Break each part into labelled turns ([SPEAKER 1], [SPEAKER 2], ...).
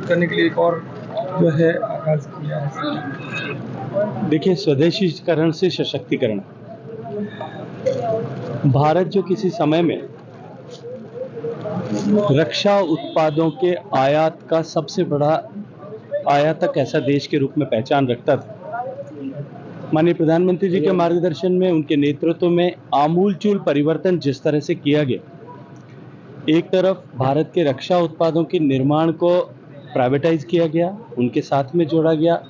[SPEAKER 1] करने के लिए एक और जो है आगाज किया है।
[SPEAKER 2] देखिए, स्वदेशीकरण से सशक्तिकरण। भारत जो किसी समय में रक्षा उत्पादों के आयात का सबसे बड़ा आयातक ऐसा देश के रूप में पहचान रखता था, माननीय प्रधानमंत्री जी के मार्गदर्शन में, उनके नेतृत्व में आमूलचूल परिवर्तन जिस तरह से किया गया, एक तरफ भारत के रक्षा उत्पादों के निर्माण को प्राइवेटाइज किया गया, उनके साथ में जोड़ा गया।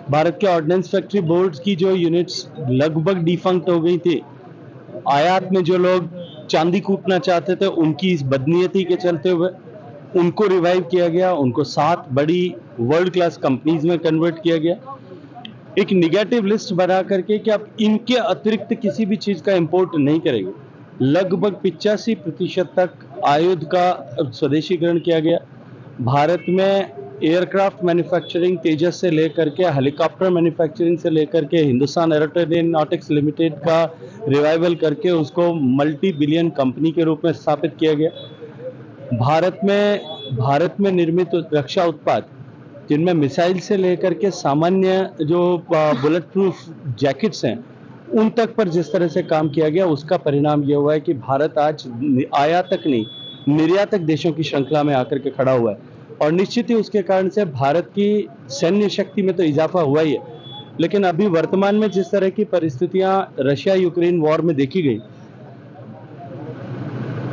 [SPEAKER 2] भारत के ऑर्डिनेंस फैक्ट्री बोर्ड्स की जो यूनिट्स लगभग डिफंक्ट हो गई थी, आयात में जो लोग चांदी कूटना चाहते थे, उनकी इस बदनीयती के चलते हुए उनको रिवाइव किया गया, उनको 7 बड़ी वर्ल्ड क्लास कंपनीज में कन्वर्ट किया गया। एक निगेटिव लिस्ट बना करके कि आप इनके अतिरिक्त किसी भी चीज का इंपोर्ट नहीं करेंगे। लगभग 85% तक आयुध का स्वदेशीकरण किया गया। भारत में एयरक्राफ्ट मैन्युफैक्चरिंग तेजस से लेकर के हेलीकॉप्टर मैन्युफैक्चरिंग से लेकर के हिंदुस्तान एरोनॉटिक्स लिमिटेड का रिवाइवल करके उसको मल्टी बिलियन कंपनी के रूप में स्थापित किया गया। भारत में निर्मित रक्षा उत्पाद, जिनमें मिसाइल से लेकर के सामान्य जो बुलेट प्रूफ जैकेट्स हैं, उन तक पर जिस तरह से काम किया गया, उसका परिणाम यह हुआ है कि भारत आज आयातक नहीं, निर्यातक देशों की श्रृंखला में आकर के खड़ा हुआ है। और निश्चित ही उसके कारण से भारत की सैन्य शक्ति में तो इजाफा हुआ ही है, लेकिन अभी वर्तमान में जिस तरह की परिस्थितियां रशिया यूक्रेन वॉर में देखी गई,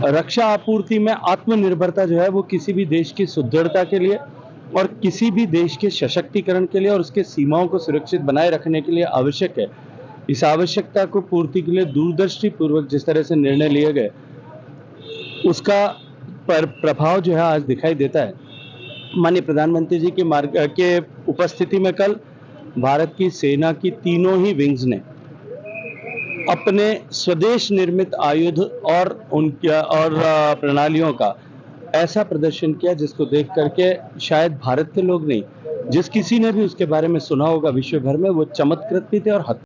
[SPEAKER 2] रक्षा आपूर्ति में आत्मनिर्भरता जो है वो किसी भी देश की सुदृढ़ता के लिए और किसी भी देश के सशक्तिकरण के लिए और उसके सीमाओं को सुरक्षित बनाए रखने के लिए आवश्यक है। इस आवश्यकता को पूर्ति के लिए दूरदृष्टि पूर्वक जिस तरह से निर्णय लिए गए, उसका प्रभाव जो है आज दिखाई देता है। माननीय प्रधानमंत्री जी के उपस्थिति में कल भारत की सेना की तीनों ही विंग्स ने अपने स्वदेश निर्मित आयुध और प्रणालियों का ऐसा प्रदर्शन किया जिसको देख करके शायद भारत के लोग नहीं, जिस किसी ने भी उसके बारे में सुना होगा विश्व भर में, वो चमत्कृत भी थे और